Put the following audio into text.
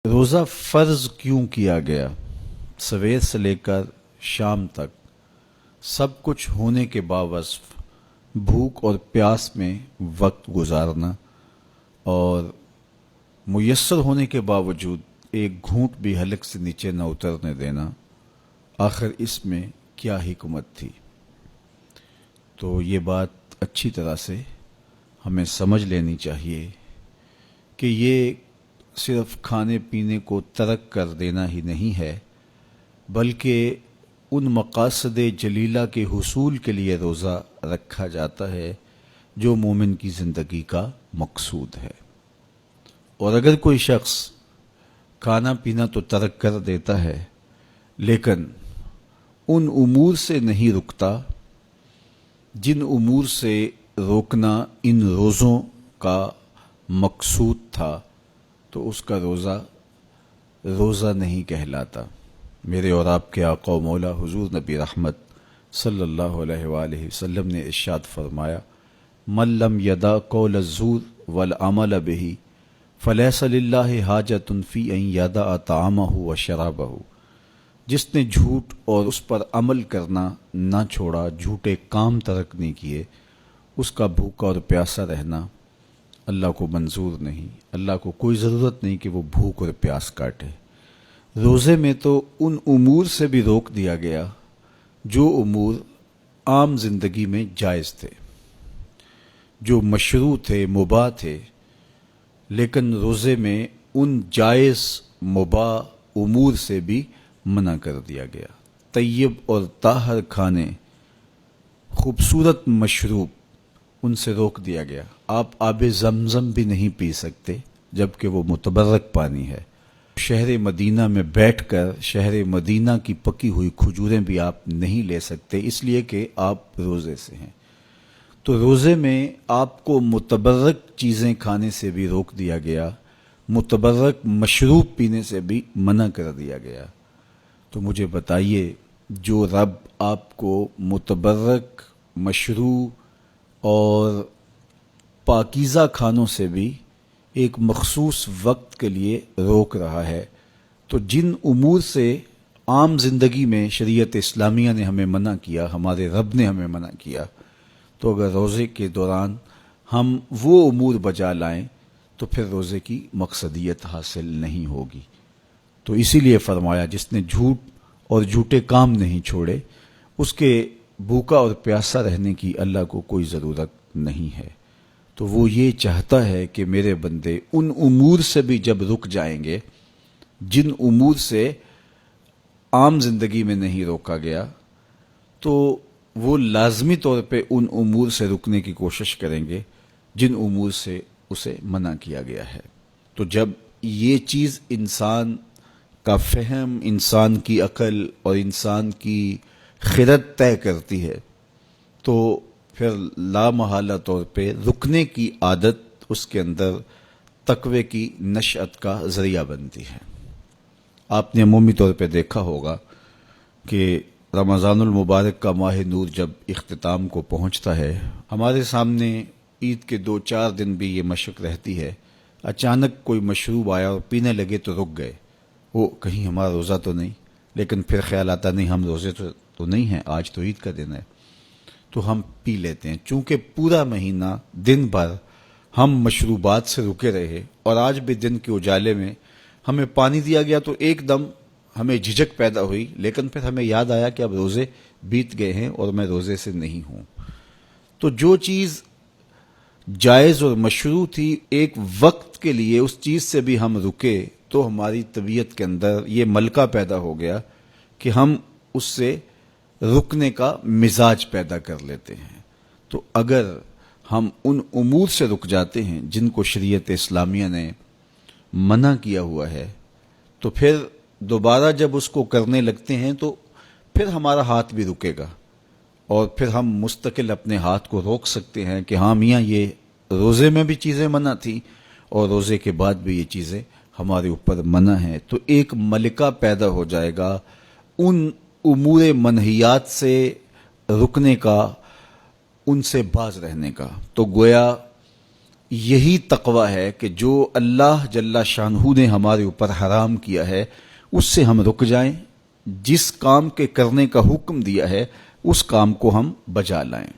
روزہ فرض کیوں کیا گیا؟ سویر سے لے کر شام تک سب کچھ ہونے کے باوصف بھوک اور پیاس میں وقت گزارنا اور میسر ہونے کے باوجود ایک گھونٹ بھی حلق سے نیچے نہ اترنے دینا، آخر اس میں کیا حکمت تھی؟ تو یہ بات اچھی طرح سے ہمیں سمجھ لینی چاہیے کہ یہ صرف کھانے پینے کو ترک کر دینا ہی نہیں ہے، بلکہ ان مقاصد جلیلہ کے حصول کے لیے روزہ رکھا جاتا ہے جو مومن کی زندگی کا مقصود ہے۔ اور اگر کوئی شخص کھانا پینا تو ترک کر دیتا ہے لیکن ان امور سے نہیں رکتا جن امور سے روکنا ان روزوں کا مقصود تھا، تو اس کا روزہ نہیں کہلاتا۔ میرے اور آپ کے آقا و مولا حضور نبی رحمت صلی اللہ علیہ وآلہ وسلم نے ارشاد فرمایا، من لم یدع قول الزور والعمل به فلیس للہ حاجۃ فی ان یدع طعامہ وشرابہ۔ جس نے جھوٹ اور اس پر عمل کرنا نہ چھوڑا، جھوٹے کام ترک نہیں کیے، اس کا بھوکا اور پیاسا رہنا اللہ کو منظور نہیں۔ اللہ کو کوئی ضرورت نہیں کہ وہ بھوک اور پیاس کاٹے۔ روزے میں تو ان امور سے بھی روک دیا گیا جو امور عام زندگی میں جائز تھے، جو مشروع تھے، مباح تھے، لیکن روزے میں ان جائز مباح امور سے بھی منع کر دیا گیا۔ طیب اور طاہر کھانے، خوبصورت مشروب، ان سے روک دیا گیا۔ آپ آب زمزم بھی نہیں پی سکتے جبکہ وہ متبرک پانی ہے۔ شہر مدینہ میں بیٹھ کر شہر مدینہ کی پکی ہوئی کھجوریں بھی آپ نہیں لے سکتے، اس لیے کہ آپ روزے سے ہیں۔ تو روزے میں آپ کو متبرک چیزیں کھانے سے بھی روک دیا گیا، متبرک مشروب پینے سے بھی منع کر دیا گیا۔ تو مجھے بتائیے، جو رب آپ کو متبرک، مشروع اور پاکیزہ کھانوں سے بھی ایک مخصوص وقت کے لیے روک رہا ہے، تو جن امور سے عام زندگی میں شریعت اسلامیہ نے ہمیں منع کیا، ہمارے رب نے ہمیں منع کیا، تو اگر روزے کے دوران ہم وہ امور بجا لائیں تو پھر روزے کی مقصدیت حاصل نہیں ہوگی۔ تو اسی لیے فرمایا، جس نے جھوٹ اور جھوٹے کام نہیں چھوڑے، اس کے بھوکا اور پیاسا رہنے کی اللہ کو کوئی ضرورت نہیں ہے۔ تو وہ یہ چاہتا ہے کہ میرے بندے ان امور سے بھی جب رک جائیں گے جن امور سے عام زندگی میں نہیں روکا گیا، تو وہ لازمی طور پہ ان امور سے رکنے کی کوشش کریں گے جن امور سے اسے منع کیا گیا ہے۔ تو جب یہ چیز انسان کا فہم، انسان کی عقل اور انسان کی خرد طے کرتی ہے، تو پھر لامحالہ طور پہ رکنے کی عادت اس کے اندر تقوی کی نشأت کا ذریعہ بنتی ہے۔ آپ نے عمومی طور پہ دیکھا ہوگا کہ رمضان المبارک کا ماہ نور جب اختتام کو پہنچتا ہے، ہمارے سامنے عید کے 2-4 دن بھی یہ مشق رہتی ہے، اچانک کوئی مشروب آیا اور پینے لگے تو رک گئے، وہ کہیں ہمارا روزہ تو نہیں، لیکن پھر خیال آتا نہیں ہم روزے تو نہیں ہیں، آج تو عید کا دن ہے، تو ہم پی لیتے ہیں۔ چونکہ پورا مہینہ دن بھر ہم مشروبات سے رکے رہے اور آج بھی دن کے اجالے میں ہمیں پانی دیا گیا تو ایک دم ہمیں جھجک پیدا ہوئی، لیکن پھر ہمیں یاد آیا کہ اب روزے بیت گئے ہیں اور میں روزے سے نہیں ہوں۔ تو جو چیز جائز اور مشروع تھی، ایک وقت کے لیے اس چیز سے بھی ہم رکے تو ہماری طبیعت کے اندر یہ ملکہ پیدا ہو گیا کہ ہم اس سے رکنے کا مزاج پیدا کر لیتے ہیں۔ تو اگر ہم ان امور سے رک جاتے ہیں جن کو شریعت اسلامیہ نے منع کیا ہوا ہے، تو پھر دوبارہ جب اس کو کرنے لگتے ہیں تو پھر ہمارا ہاتھ بھی رکے گا، اور پھر ہم مستقل اپنے ہاتھ کو روک سکتے ہیں کہ ہاں میاں، یہ روزے میں بھی چیزیں منع تھیں اور روزے کے بعد بھی یہ چیزیں ہمارے اوپر منع ہیں۔ تو ایک ملکہ پیدا ہو جائے گا ان امور منہیات سے رکنے کا، ان سے باز رہنے کا۔ تو گویا یہی تقوی ہے کہ جو اللہ جل شانہ نے ہمارے اوپر حرام کیا ہے اس سے ہم رک جائیں، جس کام کے کرنے کا حکم دیا ہے اس کام کو ہم بجا لائیں۔